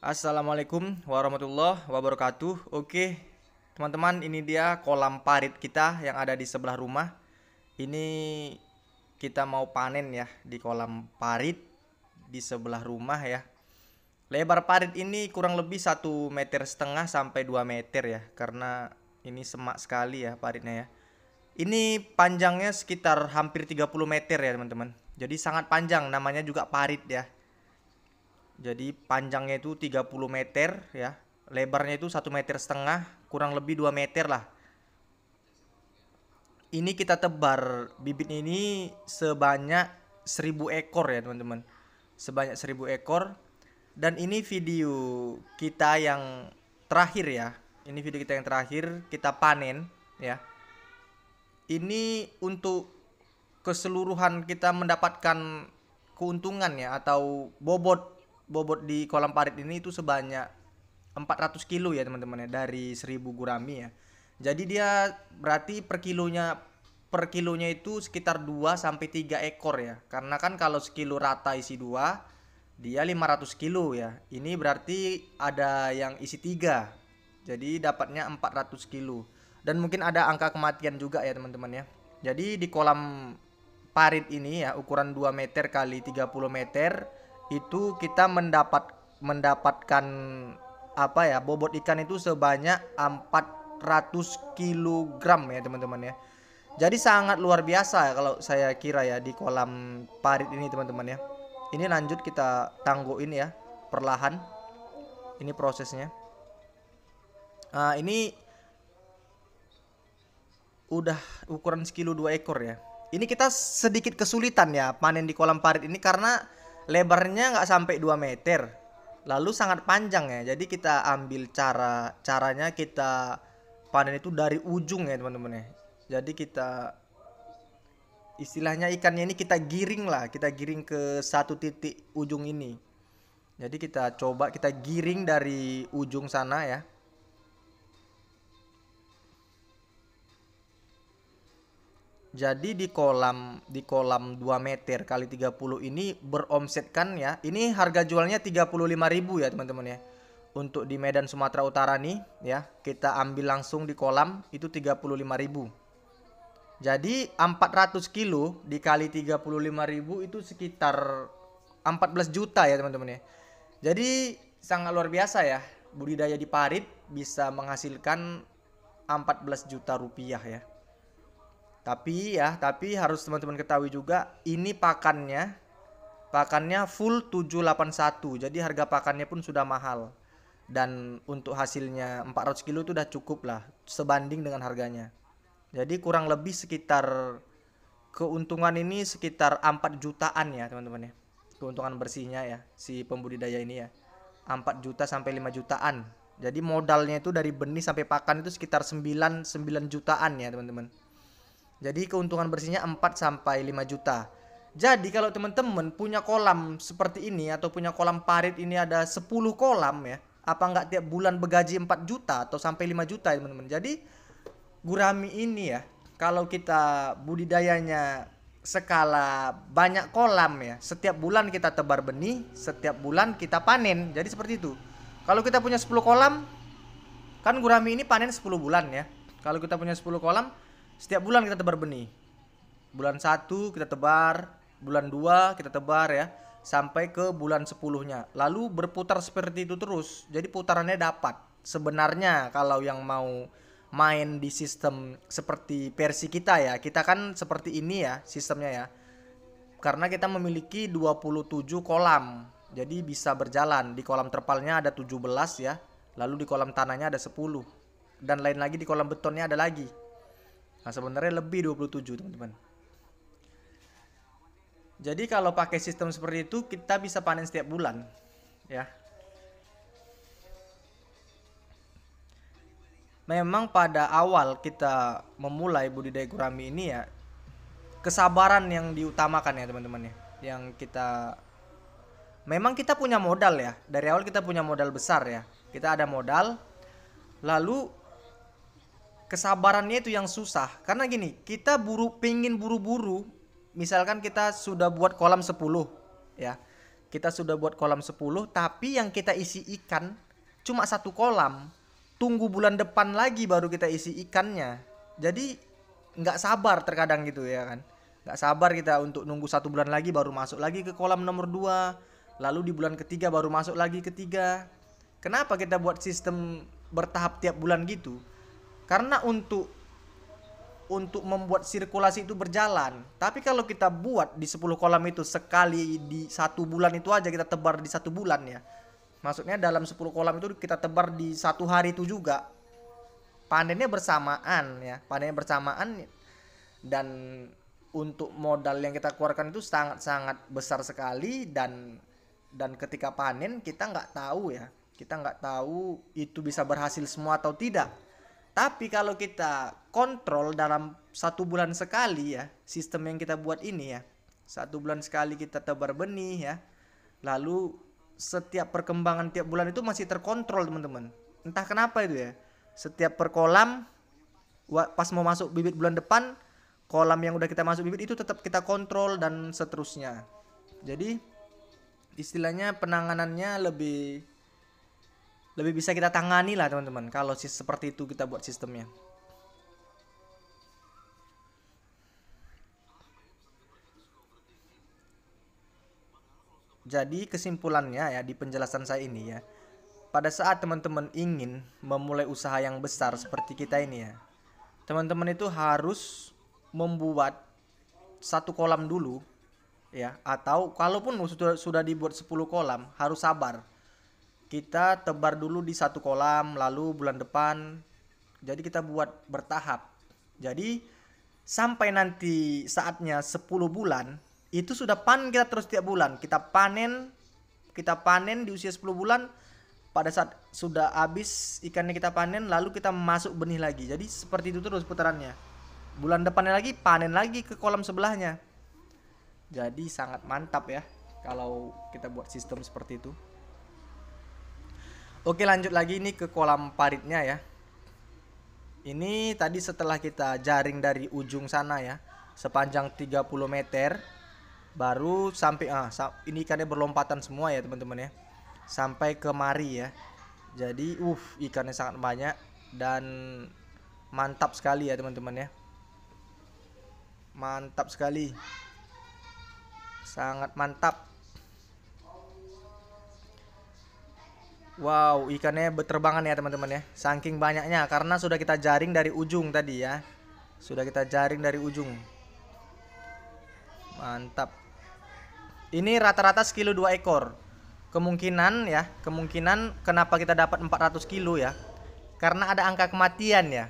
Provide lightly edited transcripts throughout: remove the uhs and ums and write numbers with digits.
Assalamualaikum warahmatullahi wabarakatuh. Oke, teman-teman, ini dia kolam parit kita yang ada di sebelah rumah. Ini kita mau panen ya di kolam parit di sebelah rumah ya. Lebar parit ini kurang lebih 1,5 meter sampai 2 meter ya, karena ini semak sekali ya paritnya ya. Ini panjangnya sekitar hampir 30 meter ya teman-teman. Jadi sangat panjang, namanya juga parit ya. Jadi panjangnya itu 30 meter ya. Lebarnya itu 1,5 meter, kurang lebih 2 meter lah. Ini kita tebar bibit ini sebanyak 1.000 ekor ya teman-teman. Sebanyak 1.000 ekor. Dan ini video kita yang terakhir ya. Ini video kita yang terakhir kita panen ya. Ini untuk keseluruhan kita mendapatkan keuntungan ya, atau bobot bobot di kolam parit ini itu sebanyak 400 kilo ya teman-teman ya, dari 1.000 gurami ya. Jadi dia berarti per kilonya itu sekitar 2 sampai 3 ekor ya. Karena kan kalau sekilo rata isi 2, dia 500 kilo ya. Ini berarti ada yang isi 3. Jadi dapatnya 400 kilo. Dan mungkin ada angka kematian juga ya teman-teman ya. Jadi di kolam parit ini ya, ukuran 2 meter kali 30 meter, itu kita mendapatkan apa ya, bobot ikan itu sebanyak 400 kilogram ya teman-teman ya. Jadi sangat luar biasa ya kalau saya kira ya di kolam parit ini teman-teman ya. Ini lanjut kita tangguin ya perlahan. Ini prosesnya. Ini udah ukuran sekilo 2 ekor ya. Ini kita sedikit kesulitan ya panen di kolam parit ini karena lebarnya nggak sampai 2 meter. Lalu sangat panjang ya. Jadi kita ambil caranya kita panen itu dari ujung ya teman-teman ya. Jadi kita istilahnya ikannya ini kita giring lah, kita giring ke satu titik ujung ini. Jadi kita coba kita giring dari ujung sana ya. Jadi di kolam 2 meter kali 30 ini beromsetkan ya. Ini harga jualnya 35.000 ya teman-teman ya. Untuk di Medan Sumatera Utara nih ya, kita ambil langsung di kolam itu 35.000. Jadi 400 kilo dikali 35.000 itu sekitar 14 juta ya teman-teman ya. Jadi sangat luar biasa ya. Budidaya di parit bisa menghasilkan 14 juta rupiah ya. Tapi harus teman-teman ketahui juga, ini pakannya full 781. Jadi harga pakannya pun sudah mahal. Dan untuk hasilnya 400 kilo itu udah cukup lah sebanding dengan harganya. Jadi kurang lebih sekitar keuntungan ini sekitar 4 jutaan ya teman-teman ya. Keuntungan bersihnya ya si pembudidaya ini ya. 4 juta sampai 5 jutaan. Jadi modalnya itu dari benih sampai pakan itu sekitar 9 jutaan ya teman-teman. Jadi keuntungan bersihnya 4 sampai 5 juta. Jadi kalau teman-teman punya kolam seperti ini atau punya kolam parit ini ada 10 kolam ya, apa nggak tiap bulan bergaji 4 juta atau sampai 5 juta ya teman-teman. Jadi gurami ini ya, kalau kita budidayanya skala banyak kolam ya, setiap bulan kita tebar benih, setiap bulan kita panen. Jadi seperti itu. Kalau kita punya 10 kolam, kan gurami ini panen 10 bulan ya. Kalau kita punya 10 kolam, setiap bulan kita tebar benih. Bulan 1 kita tebar, bulan 2 kita tebar ya, sampai ke bulan 10-nya. Lalu berputar seperti itu terus. Jadi putarannya dapat. Sebenarnya kalau yang mau main di sistem seperti versi kita ya, kita kan seperti ini ya sistemnya ya. Karena kita memiliki 27 kolam. Jadi bisa berjalan. Di kolam terpalnya ada 17 ya. Lalu di kolam tanahnya ada 10. Dan lain lagi di kolam betonnya ada lagi. Nah sebenarnya lebih 27 teman-teman. Jadi kalau pakai sistem seperti itu kita bisa panen setiap bulan ya. Memang pada awal kita memulai budidaya gurami ini ya, kesabaran yang diutamakan ya teman-teman ya. Yang kita memang kita punya modal ya. Dari awal kita punya modal besar ya. Kita ada modal. Lalu kesabarannya itu yang susah. Karena gini, kita pingin buru-buru. Misalkan kita sudah buat kolam 10 ya. kita sudah buat kolam 10, tapi yang kita isi ikan cuma satu kolam. Tunggu bulan depan lagi baru kita isi ikannya. Jadi nggak sabar terkadang gitu ya kan. Nggak sabar kita untuk nunggu 1 bulan lagi baru masuk lagi ke kolam nomor 2. Lalu di bulan ketiga baru masuk lagi ketiga. Kenapa kita buat sistem bertahap tiap bulan gitu? Karena untuk membuat sirkulasi itu berjalan. Tapi kalau kita buat di 10 kolam itu sekali di 1 bulan itu aja, kita tebar di 1 bulan ya. Maksudnya dalam 10 kolam itu kita tebar di 1 hari itu juga. Panennya bersamaan ya. Panennya bersamaan, dan untuk modal yang kita keluarkan itu sangat-sangat besar sekali, dan ketika panen kita nggak tahu ya. Kita nggak tahu itu bisa berhasil semua atau tidak. Tapi kalau kita kontrol dalam 1 bulan sekali ya, sistem yang kita buat ini ya, 1 bulan sekali kita tebar benih ya, lalu setiap perkembangan tiap bulan itu masih terkontrol teman-teman. Entah kenapa itu ya, setiap per kolam pas mau masuk bibit bulan depan, kolam yang udah kita masuk bibit itu tetap kita kontrol dan seterusnya. Jadi istilahnya penanganannya lebih bisa kita tangani lah teman-teman kalau seperti itu kita buat sistemnya. Jadi kesimpulannya ya di penjelasan saya ini ya, pada saat teman-teman ingin memulai usaha yang besar seperti kita ini ya, teman-teman itu harus membuat 1 kolam dulu ya, atau kalaupun sudah dibuat 10 kolam harus sabar. Kita tebar dulu di 1 kolam, lalu bulan depan. Jadi kita buat bertahap. Jadi sampai nanti saatnya 10 bulan, itu sudah panen kita terus tiap bulan. Kita panen di usia 10 bulan. Pada saat sudah habis ikannya kita panen, lalu kita masuk benih lagi. Jadi seperti itu terus putarannya. Bulan depannya lagi panen lagi ke kolam sebelahnya. Jadi sangat mantap ya kalau kita buat sistem seperti itu. Oke, lanjut lagi ini ke kolam paritnya ya. Ini tadi setelah kita jaring dari ujung sana ya, sepanjang 30 meter, baru sampai ini ikannya berlompatan semua ya teman-teman ya, sampai ke mari ya. Jadi ikannya sangat banyak dan mantap sekali ya teman-teman ya. Mantap sekali, sangat mantap. Wow, ikannya berterbangan ya teman-teman ya. Saking banyaknya karena sudah kita jaring dari ujung tadi ya. Sudah kita jaring dari ujung. Mantap. Ini rata-rata sekilo 2 ekor. Kemungkinan kenapa kita dapat 400 kilo ya, karena ada angka kematian ya.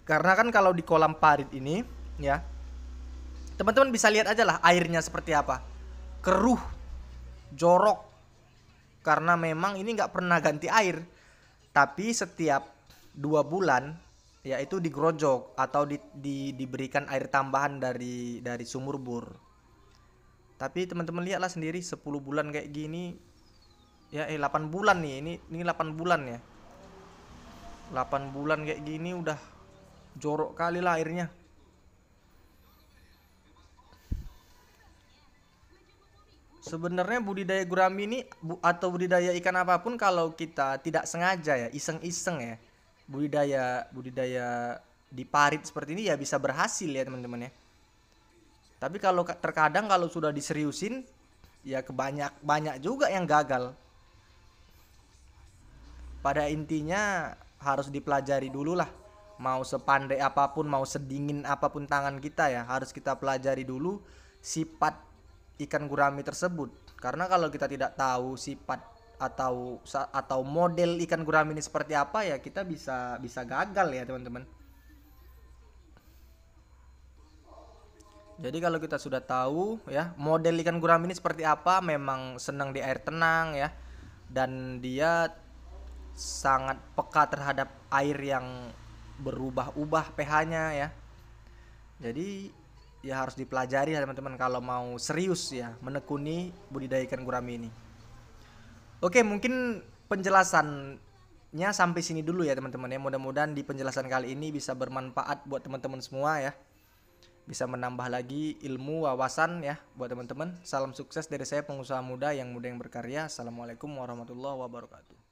Karena kan kalau di kolam parit ini ya, teman-teman bisa lihat aja lah airnya seperti apa. Keruh, jorok. Karena memang ini nggak pernah ganti air, tapi setiap 2 bulan yaitu digerojok atau diberikan air tambahan dari sumur bor. Tapi teman-teman lihatlah sendiri 10 bulan kayak gini ya, 8 bulan nih, ini 8 bulan ya, 8 bulan kayak gini udah jorok kali lah airnya. Sebenarnya budidaya gurami ini atau budidaya ikan apapun, kalau kita tidak sengaja ya, iseng-iseng ya, budidaya di parit seperti ini ya bisa berhasil ya teman-teman ya. Tapi kalau terkadang kalau sudah diseriusin ya banyak juga yang gagal. Pada intinya harus dipelajari dulu lah. Mau sepandai apapun, mau sedingin apapun tangan kita ya, harus kita pelajari dulu sifat ikan gurami tersebut. Karena kalau kita tidak tahu sifat atau model ikan gurami ini seperti apa ya, kita bisa gagal ya teman-teman. Jadi kalau kita sudah tahu ya model ikan gurami ini seperti apa, memang senang di air tenang ya, dan dia sangat peka terhadap air yang berubah-ubah pH-nya ya. Jadi ya harus dipelajari ya teman-teman kalau mau serius ya menekuni budidaya ikan gurami ini. Oke, mungkin penjelasannya sampai sini dulu ya teman-teman ya. Mudah-mudahan di penjelasan kali ini bisa bermanfaat buat teman-teman semua ya. bisa menambah lagi ilmu wawasan ya buat teman-teman. Salam sukses dari saya, pengusaha muda yang berkarya. Assalamualaikum warahmatullahi wabarakatuh.